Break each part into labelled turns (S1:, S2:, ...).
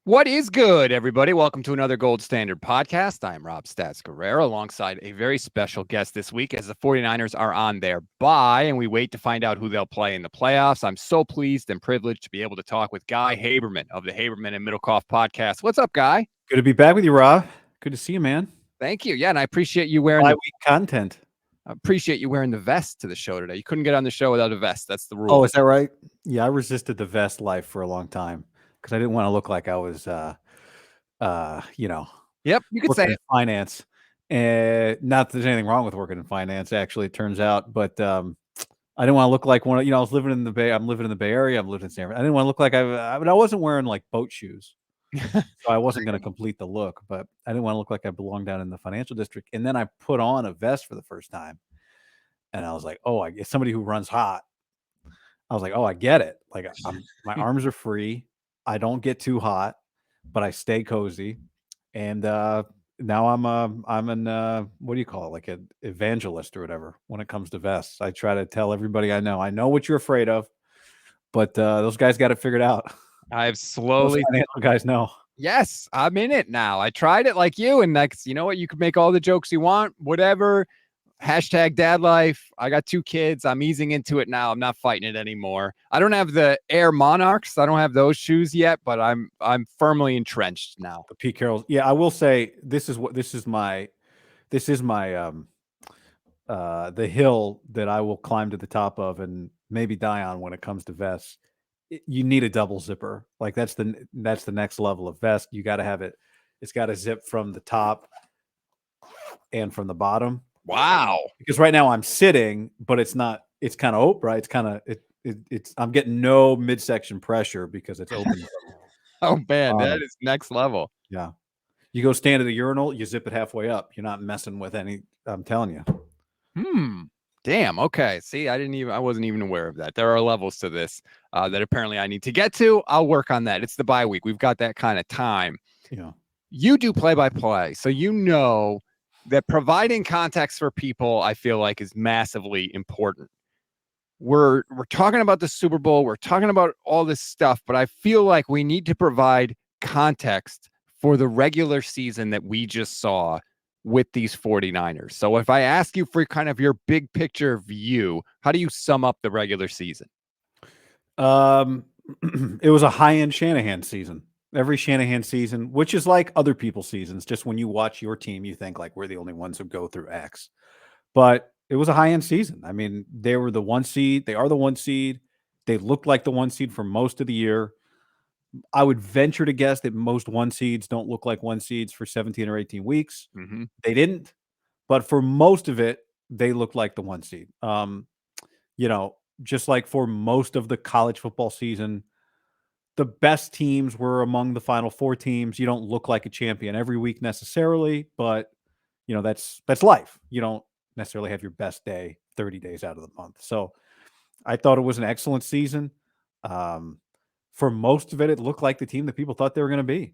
S1: What is good, everybody? Welcome to another Gold Standard podcast. I'm Rob Stats Guerrera alongside a very special guest this week as the 49ers are on their bye and we wait to find out who they'll play in the playoffs. I'm so pleased and privileged to be able to talk with Guy Haberman of the Haberman and Middlecoff podcast. What's up, Guy?
S2: Good to be back with you, Rob. Good to see you, man.
S1: Thank you. Yeah, and I appreciate you wearing
S2: Bi-week content.
S1: the vest to the show today. You couldn't get on the show without a vest. That's the rule.
S2: Oh, is that right? Yeah, I resisted the vest life for a long time because I didn't want to look like I was,
S1: Yep, you could say
S2: working in
S1: it.
S2: finance. And not that there's anything wrong with working in finance, actually, it turns out. But I didn't want to look like one. I was living in the Bay. I'm living in the Bay Area. I'm living in San Francisco. I didn't want to look like I wasn't wearing like boat shoes, so I wasn't going to complete the look. But I didn't want to look like I belonged down in the financial district. And then I put on a vest for the first time. And I was like, oh, I get somebody who runs hot. I was like, oh, I get it. Like my arms are free. I don't get too hot, but I stay cozy. And now I'm an what do you call it? Like an evangelist or whatever when it comes to vests. I try to tell everybody I know. I know what you're afraid of, but those guys got it figured out.
S1: I've
S2: Those
S1: slowly
S2: financial guys know.
S1: Yes, I'm in it now. I tried it like you, and next, you know what? You can make all the jokes you want, whatever. Hashtag dad life. I got 2 kids. I'm easing into it now. I'm not fighting it anymore. I don't have the Air Monarchs. I don't have those shoes yet, but I'm firmly entrenched now.
S2: The Pete Carroll's. Yeah, I will say this is my the hill that I will climb to the top of and maybe die on when it comes to vests. You need a double zipper. Like that's the next level of vest. You got to have it. It's got to zip from the top and from the bottom.
S1: Wow.
S2: Because right now I'm sitting, but it's not. It's kind of open, right? It's kind of it's. I'm getting no midsection pressure because it's open.
S1: Oh man, that is next level.
S2: Yeah. You go stand at a urinal, you zip it halfway up. You're not messing with any. I'm telling you.
S1: Damn. Okay. See, I wasn't even aware of that. There are levels to this that apparently I need to get to. I'll work on that. It's the bye week. We've got that kind of time.
S2: Yeah.
S1: You do play by play. So you know that providing context for people, I feel like, is massively important. We're talking about the Super Bowl. We're talking about all this stuff, but I feel like we need to provide context for the regular season that we just saw with these 49ers. So if I ask you for kind of your big picture view, how do you sum up the regular season?
S2: It was a high-end Shanahan season. Every Shanahan season, which is like other people's seasons, just when you watch your team, you think like we're the only ones who go through X. But it was a high-end season. I mean, they were the 1 seed. They are the 1 seed. They looked like the 1 seed for most of the year. I would venture to guess that most 1 seeds don't look like 1 seeds for 17 or 18 weeks.
S1: Mm-hmm.
S2: They didn't, but for most of it, they looked like the 1 seed. Just like for most of the college football season, the best teams were among the final 4 teams. You don't look like a champion every week necessarily, but that's life. You don't necessarily have your best day 30 days out of the month. So I thought it was an excellent season. For most of it, it looked like the team that people thought they were going to be,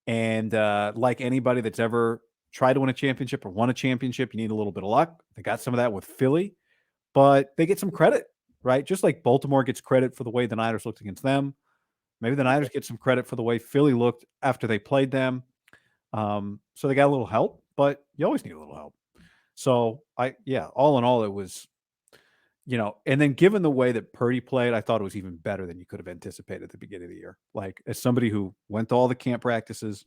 S2: and like anybody that's ever tried to win a championship or won a championship, you need a little bit of luck. They got some of that with Philly, but they get some credit, right? Just like Baltimore gets credit for the way the Niners looked against them. Maybe the Niners get some credit for the way Philly looked after they played them. So they got a little help, but you always need a little help. So all in all, it was, and then given the way that Purdy played, I thought it was even better than you could have anticipated at the beginning of the year. Like as somebody who went to all the camp practices,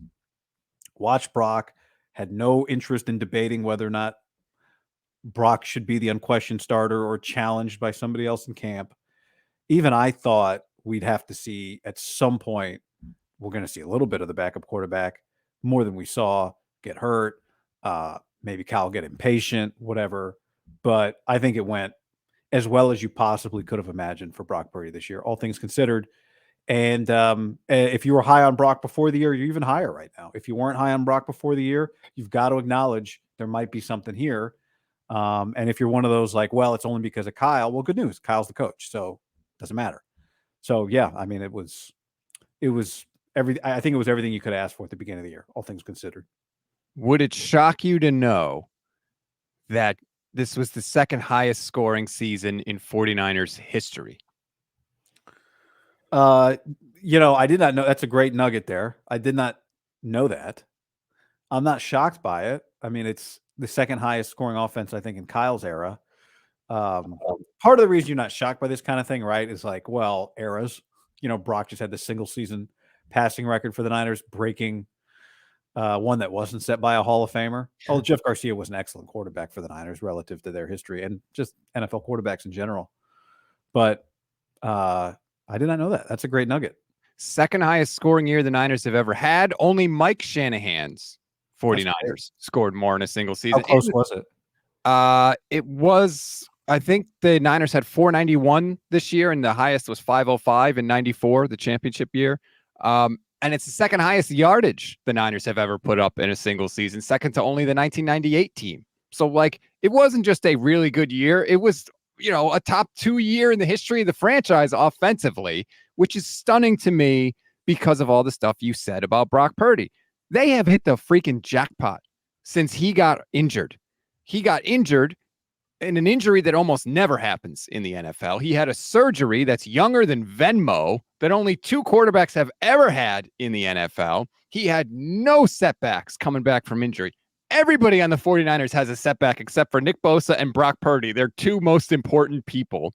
S2: watched Brock, had no interest in debating whether or not Brock should be the unquestioned starter or challenged by somebody else in camp. Even I thought we'd have to see at some point, we're going to see a little bit of the backup quarterback more than we saw get hurt. Maybe Kyle get impatient, whatever. But I think it went as well as you possibly could have imagined for Brock Purdy this year, all things considered. And if you were high on Brock before the year, you're even higher right now. If you weren't high on Brock before the year, you've got to acknowledge there might be something here. And if you're one of those like, well, it's only because of Kyle, well, good news. Kyle's the coach, so it doesn't matter. So, yeah, I mean, it was everything. I think it was everything you could ask for at the beginning of the year, all things considered.
S1: Would it shock you to know that this was the second highest scoring season in 49ers history?
S2: I did not know. That's a great nugget there. I did not know that. I'm not shocked by it. I mean, it's the second highest scoring offense, I think, in Kyle's era. Part of the reason you're not shocked by this kind of thing, right, is like, well, eras. Brock just had the single season passing record for the Niners, breaking one that wasn't set by a Hall of Famer. Oh, Jeff Garcia was an excellent quarterback for the Niners relative to their history and just NFL quarterbacks in general. But I did not know that. That's a great nugget.
S1: Second highest scoring year the Niners have ever had. Only Mike Shanahan's 49ers scored more in a single season.
S2: How close was it?
S1: It was, I think the Niners had 491 this year, and the highest was 505 in 94, the championship year. And it's the second highest yardage the Niners have ever put up in a single season, second to only the 1998 team. So, like, it wasn't just a really good year. It was, a top 2 year in the history of the franchise offensively, which is stunning to me because of all the stuff you said about Brock Purdy. They have hit the freaking jackpot since he got injured. He got injured in an injury that almost never happens in the NFL. He had a surgery that's younger than Venmo that only 2 quarterbacks have ever had in the NFL. He had no setbacks coming back from injury. Everybody on the 49ers has a setback except for Nick Bosa and Brock Purdy. They're 2 most important people.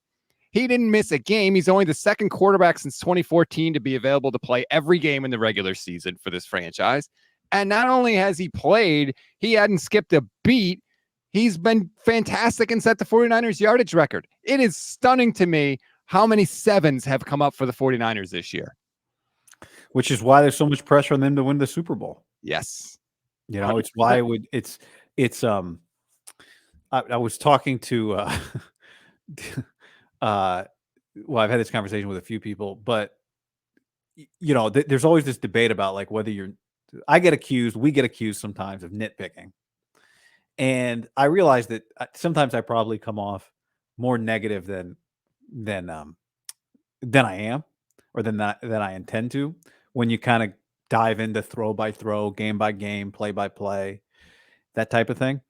S1: He didn't miss a game. He's only the second quarterback since 2014 to be available to play every game in the regular season for this franchise. And not only has he played, he hadn't skipped a beat. He's been fantastic and set the 49ers yardage record. It is stunning to me how many 7s have come up for the 49ers this year.
S2: Which is why there's so much pressure on them to win the Super Bowl.
S1: Yes.
S2: It's why I was talking to well, I've had this conversation with a few people, but there's always this debate about like whether we get accused sometimes of nitpicking. And I realize that sometimes I probably come off more negative than I am, or than I intend to, when you kind of dive into throw by throw, game by game, play by play, that type of thing.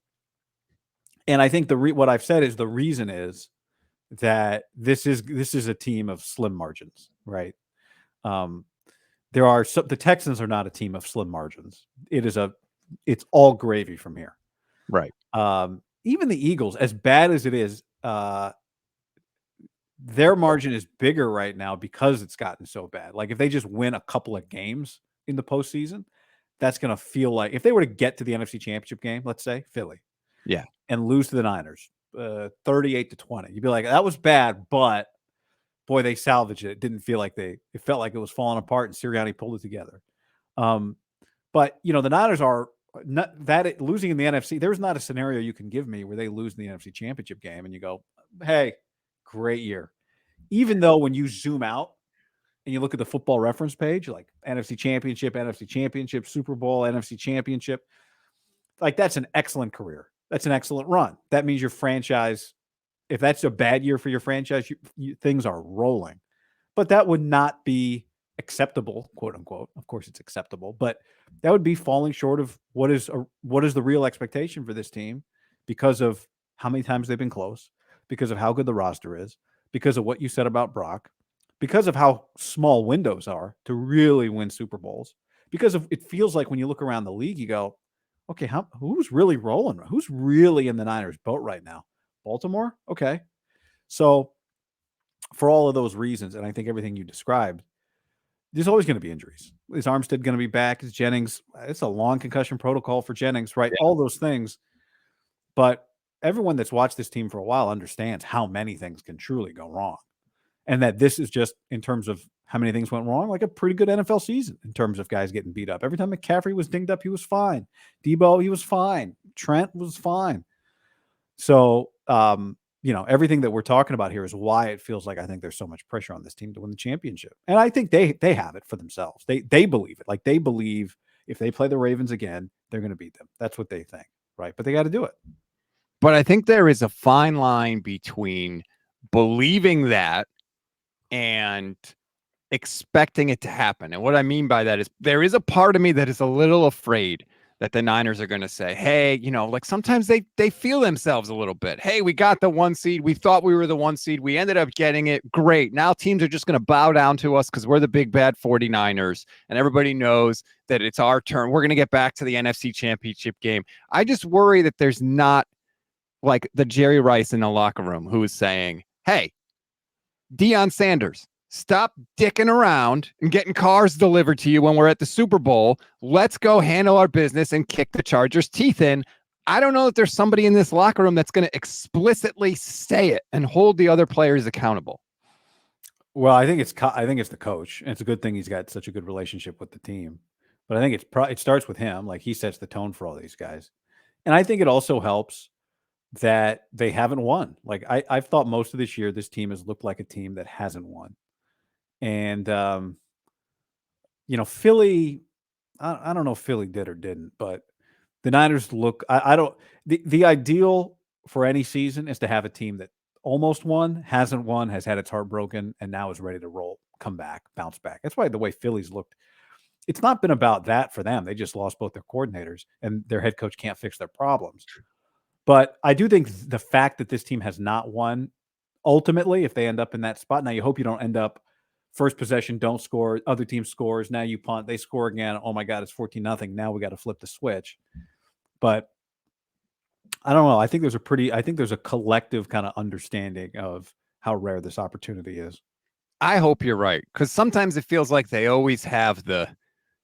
S2: And I think what I've said is the reason is that this is a team of slim margins, right? The Texans are not a team of slim margins. It's all gravy from here.
S1: Right.
S2: Even the Eagles, as bad as it is, their margin is bigger right now because it's gotten so bad. Like if they just win a couple of games in the postseason, that's going to feel like if they were to get to the NFC Championship game, let's say Philly, and lose to the Niners, 38-20, you'd be like, that was bad, but boy, they salvaged it. It didn't feel like it felt like it was falling apart, and Sirianni pulled it together. But the Niners are not that losing in the NFC. There's not a scenario you can give me where they lose in the NFC Championship game and you go, hey, great year. Even though when you zoom out and you look at the Football Reference page, like NFC Championship, Super Bowl, NFC Championship, like that's an excellent career. That's an excellent run. That means your franchise, if that's a bad year for your franchise, things are rolling. But that would not be acceptable, quote unquote. Of course it's acceptable, but that would be falling short of what is the real expectation for this team because of how many times they've been close, because of how good the roster is, because of what you said about Brock, because of how small windows are to really win Super Bowls, because of it feels like when you look around the league, you go, okay, who's really rolling? Who's really in the Niners boat right now? Baltimore? Okay. So for all of those reasons, and I think everything you described, there's always going to be injuries. Is Armstead going to be back? Is Jennings? It's a long concussion protocol for Jennings, right? Yeah. All those things. But everyone that's watched this team for a while understands how many things can truly go wrong. And that this is just, in terms of how many things went wrong, like a pretty good NFL season in terms of guys getting beat up. Every time McCaffrey was dinged up, he was fine. Debo, he was fine. Trent was fine. So, everything that we're talking about here is why it feels like I think there's so much pressure on this team to win the championship. And I think they have it for themselves. They believe it. Like they believe if they play the Ravens again, they're going to beat them. That's what they think, right? But they got to do it.
S1: But I think there is a fine line between believing that and expecting it to happen. And what I mean by that is there is a part of me that is a little afraid that the Niners are going to say, hey, like sometimes they feel themselves a little bit. Hey, we got the 1 seed. We thought we were the 1 seed. We ended up getting it. Great. Now teams are just going to bow down to us because we're the big bad 49ers. And everybody knows that it's our turn. We're going to get back to the NFC Championship game. I just worry that there's not like the Jerry Rice in the locker room who is saying, hey, Deion Sanders, stop dicking around and getting cars delivered to you when we're at the Super Bowl. Let's go handle our business and kick the Chargers' teeth in. I don't know if there's somebody in this locker room that's going to explicitly say it and hold the other players accountable.
S2: Well, I think it's the coach, and it's a good thing he's got such a good relationship with the team. But I think it starts with him. Like, he sets the tone for all these guys, and I think it also helps that they haven't won. Like, I've thought most of this year, this team has looked like a team that hasn't won. And, Philly, I don't know if Philly did or didn't, but the Niners look, I don't, the ideal for any season is to have a team that almost won, hasn't won, has had its heart broken, and now is ready to roll, come back, bounce back. That's why the way Philly's looked, it's not been about that for them. They just lost both their coordinators, and their head coach can't fix their problems. But I do think the fact that this team has not won, ultimately, if they end up in that spot, now you hope you don't end up first possession, don't score, other team scores, now you punt, they score again. Oh my God, it's 14-0. Now we got to flip the switch. But I don't know. I think there's a collective kind of understanding of how rare this opportunity is.
S1: I hope you're right, because sometimes it feels like they always have the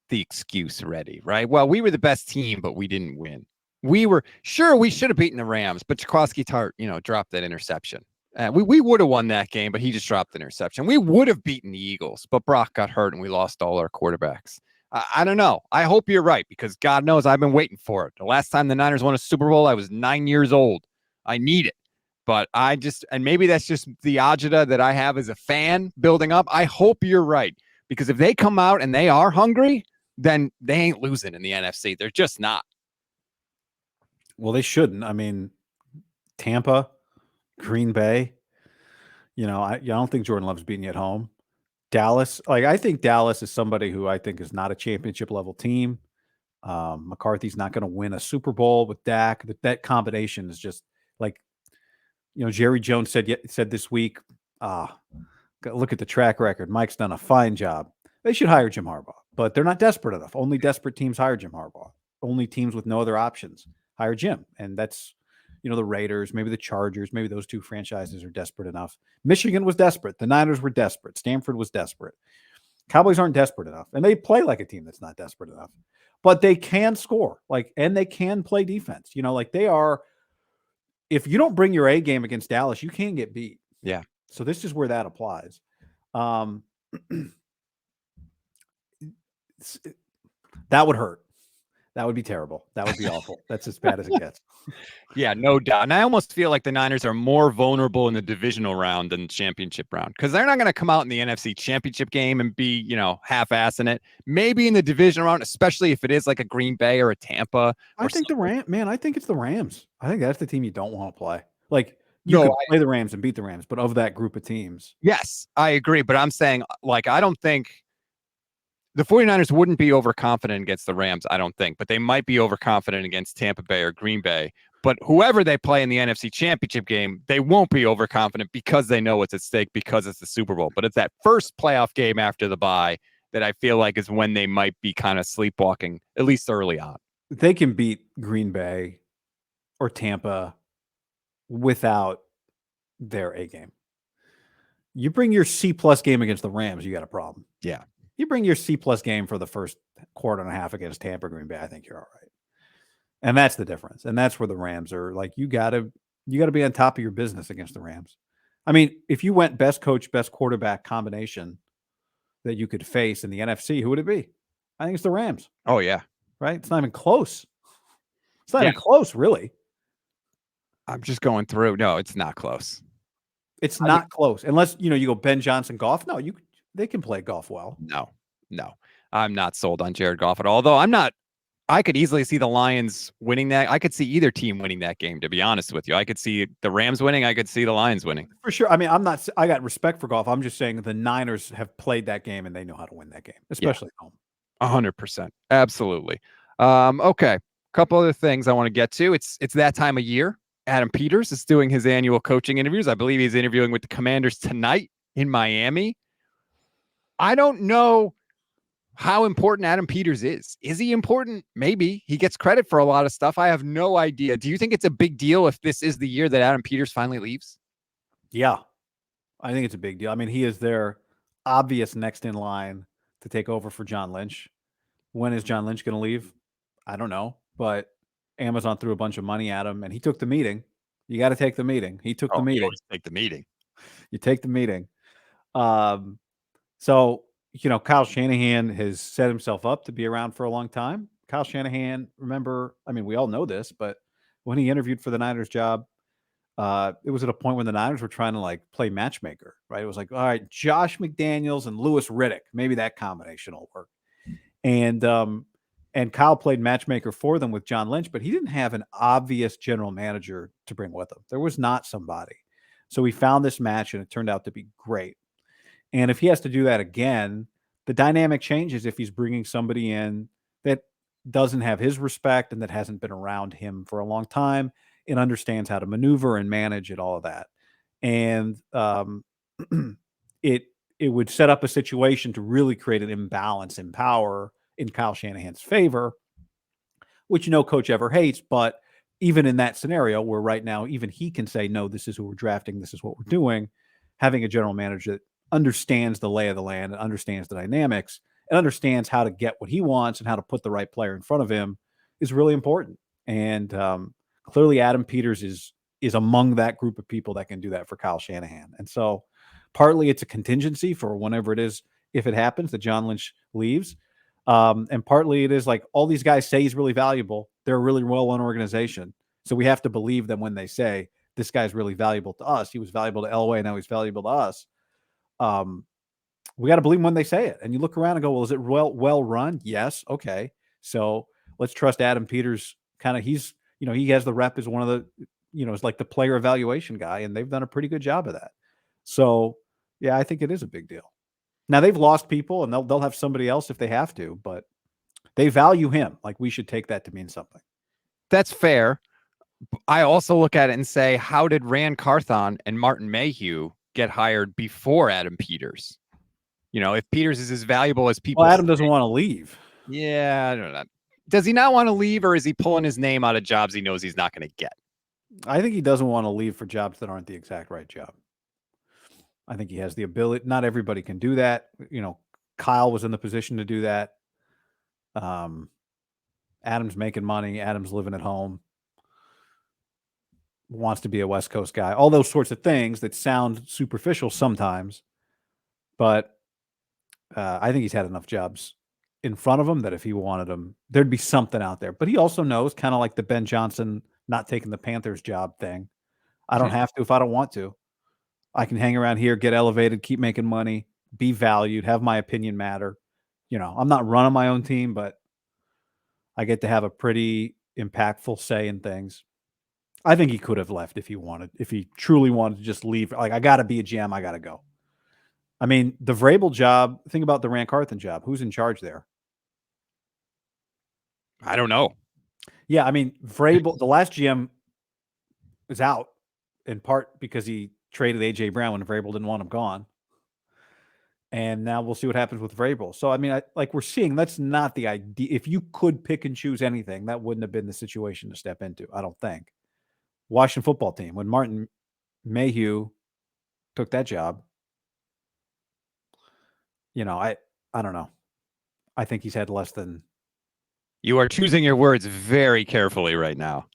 S1: excuse ready, right? Well, we were the best team, but we didn't win. We should have beaten the Rams, but Jaquaski Tart, dropped that interception. We would have won that game, but he just dropped the interception. We would have beaten the Eagles, but Brock got hurt and we lost all our quarterbacks. I don't know. I hope you're right, because God knows I've been waiting for it. The last time the Niners won a Super Bowl, I was 9 years old. I need it. But and maybe that's just the agita that I have as a fan building up. I hope you're right, because if they come out and they are hungry, then they ain't losing in the NFC. They're just not.
S2: Well, they shouldn't. I mean, Tampa, Green Bay, I don't think Jordan Love's beating you at home. Dallas, I think Dallas is somebody who I think is not a championship level team. McCarthy's not going to win a Super Bowl with Dak. That combination is just like, Jerry Jones said this week, look at the track record. Mike's done a fine job. They should hire Jim Harbaugh, but they're not desperate enough. Only desperate teams hire Jim Harbaugh. Only teams with no other options hire Jim. And that's, the Raiders, maybe the Chargers, maybe those two franchises are desperate enough. Michigan was desperate. The Niners were desperate. Stanford was desperate. Cowboys aren't desperate enough. And they play like a team that's not desperate enough. But they can score, and they can play defense. They are. If you don't bring your A game against Dallas, you can't get beat.
S1: Yeah.
S2: So this is where that applies. That would hurt. That would be terrible. That would be awful. That's as bad as it gets.
S1: Yeah, no doubt. And I almost feel like the Niners are more vulnerable in the divisional round than the championship round, because they're not going to come out in the NFC Championship game and be, half-assing it. Maybe in the divisional round, especially if it is like a Green Bay or a Tampa.
S2: I think I think it's the Rams. I think that's the team you don't want to play. You
S1: No,
S2: could play the Rams and beat the Rams, but of that group of teams.
S1: Yes, I agree. But I'm saying, I don't think the 49ers wouldn't be overconfident against the Rams, I don't think, but they might be overconfident against Tampa Bay or Green Bay. But whoever they play in the NFC Championship game, they won't be overconfident because they know what's at stake, because it's the Super Bowl. But it's that first playoff game after the bye that I feel like is when they might be kind of sleepwalking, at least early on.
S2: They can beat Green Bay or Tampa without their A game. You bring your C+ game against the Rams, you got a problem.
S1: Yeah.
S2: You bring your C+ game for the first quarter and a half against Tampa, Green Bay, I think you're all right. And that's the difference. And that's where the Rams are you got to be on top of your business against the Rams. I mean, if you went best coach, best quarterback combination that you could face in the NFC, who would it be? I think it's the Rams.
S1: Oh, yeah.
S2: Right? It's not even close. It's not even close, really.
S1: I'm just going through. No, it's not close.
S2: It's not close. Unless, you go Ben Johnson Goff. No, they can play Goff well.
S1: No. I'm not sold on Jared Goff at all. Although I could easily see the Lions winning that. I could see either team winning that game, to be honest with you. I could see the Rams winning. I could see the Lions winning.
S2: For sure. I mean, I got respect for Goff. I'm just saying the Niners have played that game and they know how to win that game, especially at home.
S1: 100%. Absolutely. Okay. Couple other things I want to get to. It's that time of year. Adam Peters is doing his annual coaching interviews. I believe he's interviewing with the Commanders tonight in Miami. I don't know how important Adam Peters is. Is he important? Maybe. He gets credit for a lot of stuff. I have no idea. Do you think it's a big deal if this is the year that Adam Peters finally leaves?
S2: Yeah, I think it's a big deal. I mean, he is their obvious next in line to take over for John Lynch. When is John Lynch going to leave? I don't know, but Amazon threw a bunch of money at him and he took the meeting. You got to take the meeting. He took the
S1: You
S2: meeting.
S1: always take the meeting.
S2: You take the meeting. So, Kyle Shanahan has set himself up to be around for a long time. Kyle Shanahan, remember, I mean, we all know this, but when he interviewed for the Niners job, it was at a point when the Niners were trying to like play matchmaker, right? It was like, all right, Josh McDaniels and Louis Riddick, maybe that combination will work. And Kyle played matchmaker for them with John Lynch, but he didn't have an obvious general manager to bring with him. There was not somebody. So he found this match and it turned out to be great. And if he has to do that again, the dynamic changes if he's bringing somebody in that doesn't have his respect and that hasn't been around him for a long time and understands how to maneuver and manage and all of that. And it would set up a situation to really create an imbalance in power in Kyle Shanahan's favor, which no coach ever hates. But even in that scenario where right now, even he can say, no, this is who we're drafting, this is what we're doing, having a general manager that understands the lay of the land and understands the dynamics and understands how to get what he wants and how to put the right player in front of him is really important. And clearly Adam Peters is among that group of people that can do that for Kyle Shanahan. And so partly it's a contingency for whenever it is, if it happens that John Lynch leaves. And partly it is like all these guys say he's really valuable. They're a really well-run organization. So we have to believe them when they say this guy's really valuable to us. He was valuable to Elway. Now he's valuable to us. We got to believe them when they say it. And you look around and go, well, is it well run? Yes. Okay. So let's trust Adam Peters. Kind of, he has the rep as one of the, is like the player evaluation guy, and they've done a pretty good job of that. So yeah, I think it is a big deal. Now they've lost people and they'll have somebody else if they have to, but they value him. Like we should take that to mean something.
S1: That's fair. I also look at it and say, how did Rand Carthon and Martin Mayhew get hired before Adam Peters? If Peters is as valuable as people
S2: Adam doesn't want to leave.
S1: Yeah, I don't know. Does he not want to leave, or is he pulling his name out of jobs he knows he's not going to get?
S2: I think he doesn't want to leave for jobs that aren't the exact right job. I think he has the ability. Not everybody can do that. Kyle was in the position to do that. Adam's making money. Adam's living at home. Wants to be a West Coast guy. All those sorts of things that sound superficial sometimes. But I think he's had enough jobs in front of him that if he wanted them, there'd be something out there. But he also knows, kind of like the Ben Johnson not taking the Panthers job thing. I don't have to if I don't want to. I can hang around here, get elevated, keep making money, be valued, have my opinion matter. I'm not running my own team, but I get to have a pretty impactful say in things. I think he could have left if he truly wanted to just leave. Like, I got to be a GM. I got to go. I mean, the Vrabel job, think about the Rand Carthon job. Who's in charge there?
S1: I don't know.
S2: Yeah, I mean, Vrabel, the last GM is out in part because he traded A.J. Brown when Vrabel didn't want him gone. And now we'll see what happens with Vrabel. So, I mean, we're seeing that's not the idea. If you could pick and choose anything, that wouldn't have been the situation to step into, I don't think. Washington football team, when Martin Mayhew took that job, I don't know. I think he's had less than.
S1: You are choosing your words very carefully right now.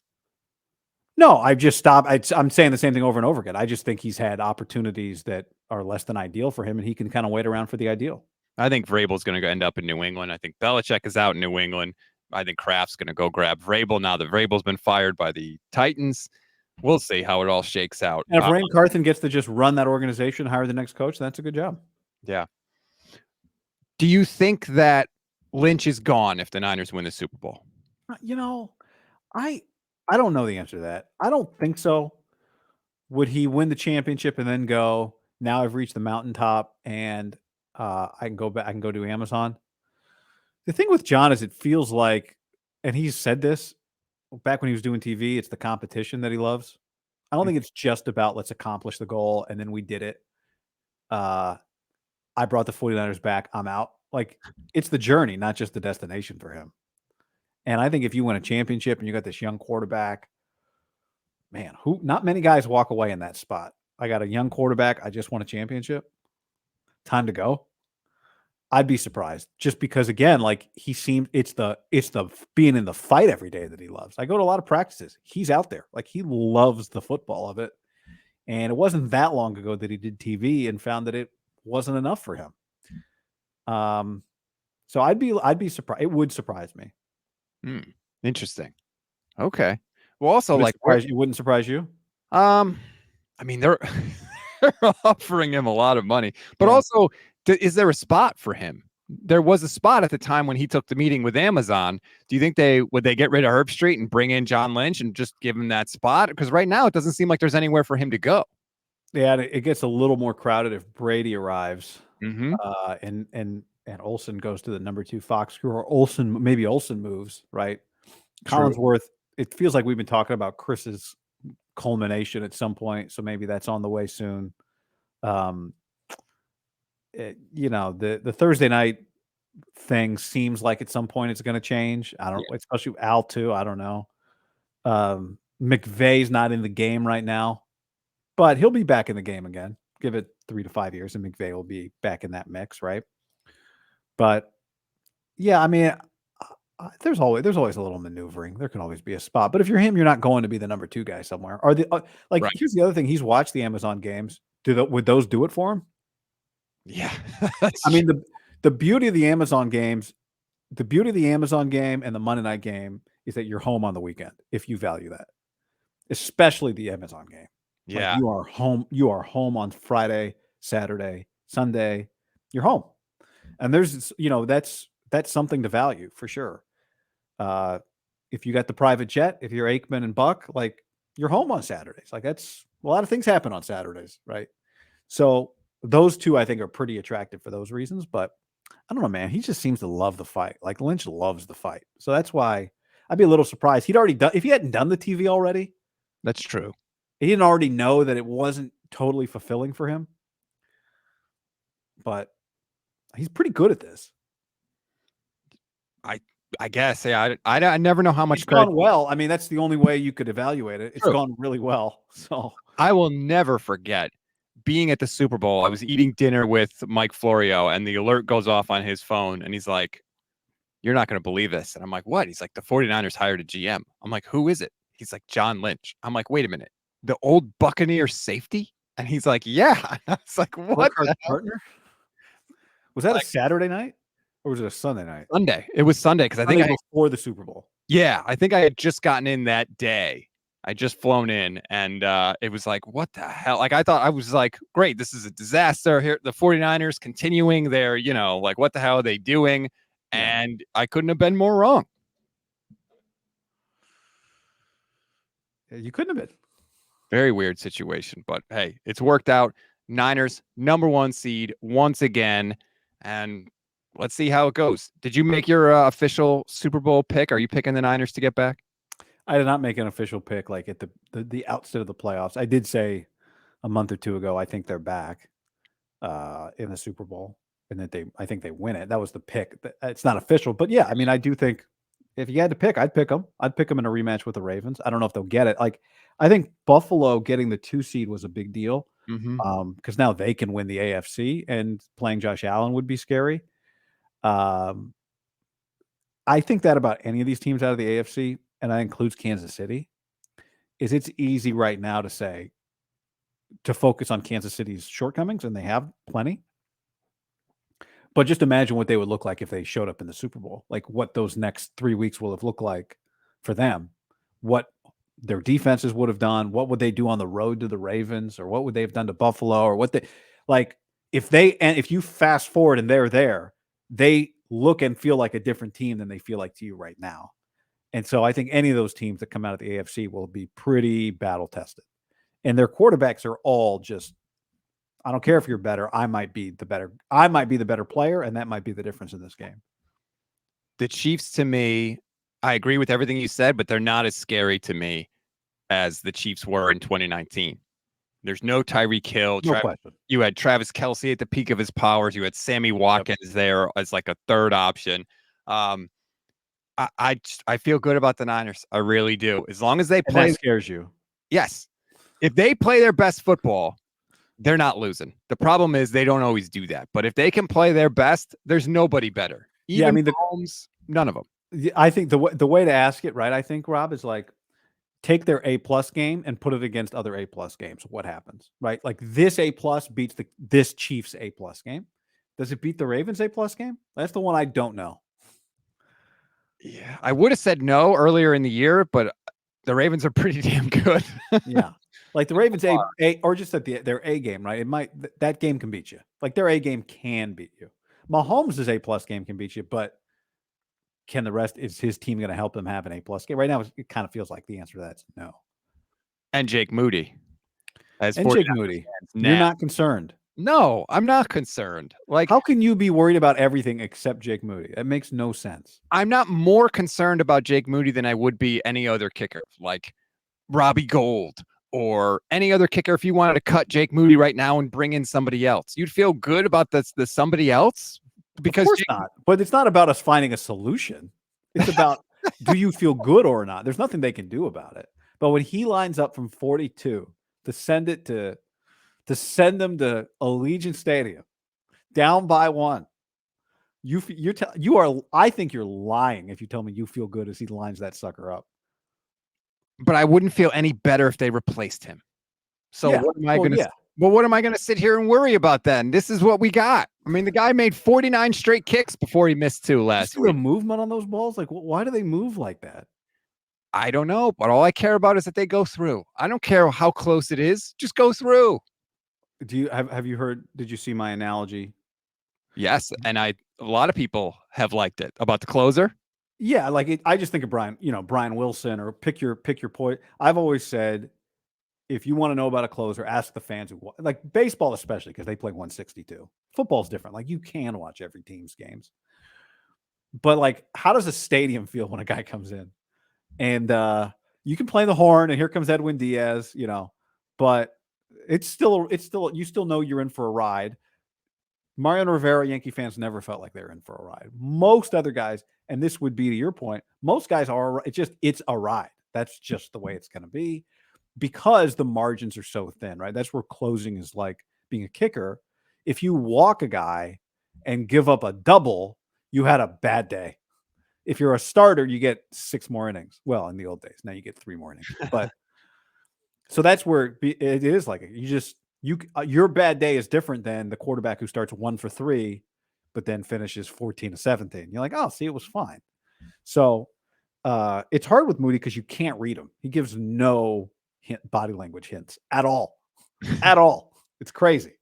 S2: No, I've just stopped. I'm saying the same thing over and over again. I just think he's had opportunities that are less than ideal for him, and he can kind of wait around for the ideal.
S1: I think Vrabel's going to end up in New England. I think Belichick is out in New England. I think Kraft's going to go grab Vrabel now that Vrabel's been fired by the Titans. We'll see how it all shakes out.
S2: And if Rand Carthon gets to just run that organization, hire the next coach, that's a good job.
S1: Yeah. Do you think that Lynch is gone if the Niners win the Super Bowl?
S2: I don't know the answer to that. I don't think so. Would he win the championship and then go, now I've reached the mountaintop and I can go back, I can go do Amazon? The thing with John is it feels like and he's said this back when he was doing TV, it's the competition that he loves. I don't think it's just about let's accomplish the goal and then we did it. I brought the 49ers back. I'm out. Like, it's the journey, not just the destination for him. And I think if you win a championship and you got this young quarterback, man, not many guys walk away in that spot. I got a young quarterback. I just won a championship. Time to go. I'd be surprised just because, again, like it's the being in the fight every day that he loves. I go to a lot of practices. He's out there. Like, he loves the football of it. And it wasn't that long ago that he did TV and found that it wasn't enough for him. So I'd be surprised. It would surprise me.
S1: Interesting. Okay. Well, also,
S2: it wouldn't surprise you.
S1: I mean, they're offering him a lot of money, but also, is there a spot for him? There was a spot at the time when he took the meeting with Amazon. Do you think would they get rid of Herb Street and bring in John Lynch and just give him that spot? Because right now it doesn't seem like there's anywhere for him to go.
S2: Yeah, it gets a little more crowded if Brady arrives,
S1: mm-hmm.
S2: And Olsen goes to the number 2 Fox crew, or maybe Olsen moves, right? True. Collinsworth, it feels like we've been talking about Chris's culmination at some point, so maybe that's on the way soon. The Thursday night thing seems like at some point it's going to change. I don't, especially Al too. I don't know. McVay's not in the game right now, but he'll be back in the game again. Give it 3 to 5 years, and McVay will be back in that mix, right? But yeah, I mean, there's always a little maneuvering. There can always be a spot, but if you're him, you're not going to be the number 2 guy somewhere. Here's the other thing: he's watched the Amazon games. Would those do it for him?
S1: Yeah,
S2: I mean the beauty of the Amazon games, the beauty of the Amazon game and the Monday night game is that you're home on the weekend if you value that, especially the Amazon game.
S1: Yeah,
S2: like you are home on Friday, Saturday, Sunday. You're home, and there's that's something to value for sure. If you got the private jet, if you're Aikman and Buck, like, you're home on Saturdays. Like, that's a lot of things happen on Saturdays, right? So those two I think are pretty attractive for those reasons. But I don't know, man. He just seems to love the fight. Like, Lynch loves the fight, so that's why I'd be a little surprised. He'd already done, if he hadn't done the TV already.
S1: That's true.
S2: He didn't already know that it wasn't totally fulfilling for him. But he's pretty good at this.
S1: I guess, yeah. I never know how much
S2: it's gone well. I mean, that's the only way you could evaluate it. It's gone really well. So
S1: I will never forget being at the Super Bowl. I was eating dinner with Mike Florio, and the alert goes off on his phone, and he's like, "You're not going to believe this." And I'm like, "What?" He's like, "The 49ers hired a GM." I'm like, "Who is it?" He's like, "John Lynch." I'm like, "Wait a minute, the old Buccaneer safety?" And he's like, "Yeah." I was like, "What?"
S2: Partner? Was that a Saturday night? Or was it a Sunday night?
S1: Sunday. It was Sunday because I think
S2: before the Super Bowl.
S1: Yeah, I think I had just gotten in that day. I just flown in, and it was like, what the hell? Like, I thought, I was like, great, this is a disaster here. The 49ers continuing their, like, what the hell are they doing? And I couldn't have been more wrong.
S2: You couldn't have been.
S1: Very weird situation, but hey, it's worked out. Niners, number 1 seed once again, and let's see how it goes. Did you make your official Super Bowl pick? Are you picking the Niners to get back?
S2: I did not make an official pick like at the outset of the playoffs. I did say a month or 2 ago I think they're back in the Super Bowl, and that I think they win it. That was the pick. It's not official, but yeah, I mean, I do think if you had to pick, I'd pick them. I'd pick them in a rematch with the Ravens. I don't know if they'll get it. Like, I think Buffalo getting the 2 seed was a big deal. Because now they can win the AFC, and playing Josh Allen would be scary. I think that about any of these teams out of the AFC, and that includes Kansas City, is it's easy right now to focus on Kansas City's shortcomings, and they have plenty. But just imagine what they would look like if they showed up in the Super Bowl, like what those next 3 weeks will have looked like for them, what their defenses would have done, what would they do on the road to the Ravens, or what would they have done to Buffalo, or what they like if you fast forward and they're there, they look and feel like a different team than they feel like to you right now. And so I think any of those teams that come out of the AFC will be pretty battle tested. And their quarterbacks are all just, I don't care if you're better, I might be the better player, and that might be the difference in this game.
S1: The Chiefs, to me, I agree with everything you said, but they're not as scary to me as the Chiefs were in 2019. There's no Tyreek Hill.
S2: No question.
S1: You had Travis Kelce at the peak of his powers. You had Sammy Watkins there as like a third option. Um, I feel good about the Niners. I really do. As long as they
S2: And
S1: play,
S2: that scares you.
S1: yes. If they play their best football, they're not losing. The problem is they don't always do that. But if they can play their best, there's nobody better. Even
S2: Yeah, I mean,
S1: Mahomes, none of them.
S2: I think the way to ask it, right? I think, Rob, is like take their A+ game and put it against other A+ games. What happens, right? Like this A+ beats this Chiefs A+ game. Does it beat the Ravens A+ game? That's the one I don't know.
S1: Yeah, I would have said no earlier in the year, but the Ravens are pretty damn good.
S2: Yeah, like the Ravens A or just at their A game, right? It might that game can beat you. Like their A game can beat you. Mahomes' A+ game can beat you, but can the rest? Is his team going to help them have an A+ game? Right now, it kind of feels like the answer to that's no.
S1: And Jake Moody.
S2: And Jake Moody, you're not concerned.
S1: No, I'm not concerned. Like,
S2: how can you be worried about everything except Jake Moody? That makes no sense.
S1: I'm not more concerned about Jake Moody than I would be any other kicker, like Robbie Gould or any other kicker. If you wanted to cut Jake Moody right now and bring in somebody else, you'd feel good about the somebody else. Because
S2: of course not. But it's not about us finding a solution. It's about do you feel good or not? There's nothing they can do about it. But when he lines up from 42 to send them to Allegiant Stadium down by 1, I think you're lying if you tell me you feel good as he lines that sucker up.
S1: But I wouldn't feel any better if they replaced him. So
S2: yeah.
S1: what am I going to? Well, what am I going to sit here and worry about then? This is what we got. I mean, the guy made 49 straight kicks before he missed 2 last week.
S2: The movement on those balls, like why do they move like that?
S1: I don't know, but all I care about is that they go through. I don't care how close it is; just go through.
S2: Do you have you heard? Did you see my analogy?
S1: Yes, and a lot of people have liked it about the closer.
S2: Yeah, like I just think of Brian Wilson, or pick your point. I've always said, if you want to know about a closer, ask the fans who like baseball, especially because they play 162. Football's different. Like you can watch every team's games, but like, how does a stadium feel when a guy comes in? And you can play the horn, and here comes Edwin Diaz, but it's still you still know you're in for a ride. Mariano Rivera, Yankee fans never felt like they're in for a ride. Most other guys, and this would be to your point, most guys are. It's a ride. That's just the way it's going to be, because the margins are so thin, right? That's where closing is like being a kicker. If you walk a guy and give up a double, you had a bad day. If you're a starter, you get 6 more innings. Well, in the old days, now you get 3 more innings. But so that's where it is like your bad day is different than the quarterback who starts 1 for 3, but then finishes 14 to 17. You're like, oh, see, it was fine. So it's hard with Moody because you can't read him. He gives no body language hints at all, at all. It's crazy.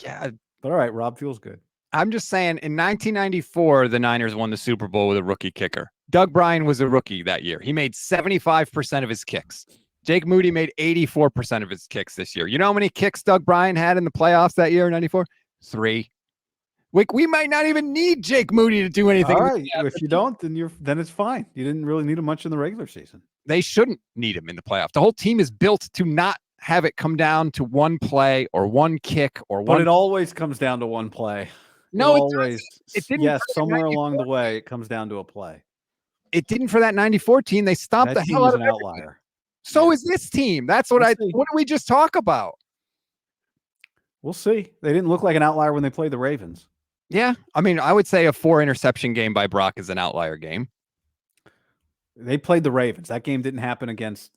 S1: Yeah,
S2: but all right, Rob feels good.
S1: I'm just saying, in 1994, the Niners won the Super Bowl with a rookie kicker. Doug Bryan was a rookie that year. He made 75% of his kicks. Jake Moody made 84% of his kicks this year. You know how many kicks Doug Bryan had in the playoffs that year in 94? 3. We might not even need Jake Moody to do anything.
S2: All right. If you don't, then it's fine. You didn't really need him much in the regular season.
S1: They shouldn't need him in the playoffs. The whole team is built to not have it come down to one play or one kick or one.
S2: But it always comes down to one play.
S1: No,
S2: it didn't. Yes, somewhere along the way, it comes down to a play.
S1: It didn't for that 94 team. They stomped the hell out of
S2: an outlier.
S1: So is this team. That's what what did we just talk about?
S2: We'll see. They didn't look like an outlier when they played the Ravens.
S1: Yeah. I mean, I would say a 4 interception game by Brock is an outlier game.
S2: They played the Ravens. That game didn't happen against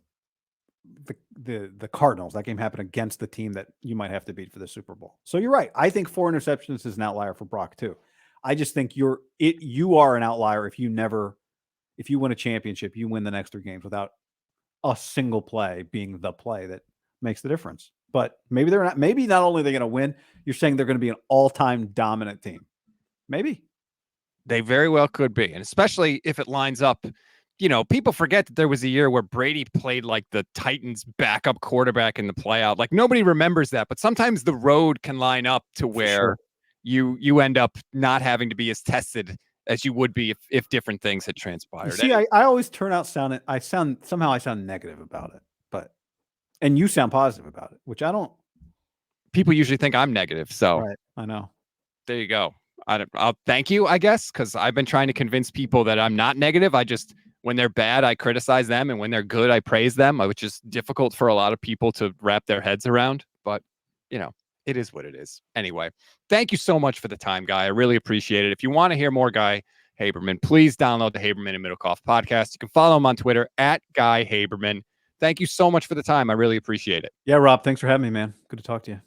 S2: the Cardinals. That game happened against the team that you might have to beat for the Super Bowl. So you're right. I think 4 interceptions is an outlier for Brock too. I just think you are an outlier if you win a championship, you win the next 3 games without a single play being the play that makes the difference. But maybe they're not. Maybe not only are they going to win, you're saying they're going to be an all-time dominant team. Maybe.
S1: They very well could be. And especially if it lines up. People forget that there was a year where Brady played like the Titans backup quarterback in the playoff. Like nobody remembers that, but sometimes the road can line up to where you end up not having to be as tested as you would be if different things had transpired.
S2: You see, I always turn out I sound negative about it, and you sound positive about it, which I don't.
S1: People usually think I'm negative, so
S2: right, I know.
S1: There you go. I'll thank you, I guess, because I've been trying to convince people that I'm not negative. When they're bad, I criticize them, and when they're good, I praise them, which is difficult for a lot of people to wrap their heads around. But, it is what it is. Anyway, thank you so much for the time, Guy. I really appreciate it. If you want to hear more Guy Haberman, please download the Haberman and Middlecoff podcast. You can follow him on Twitter at Guy Haberman. Thank you so much for the time. I really appreciate it.
S2: Yeah, Rob, thanks for having me, man. Good to talk to you.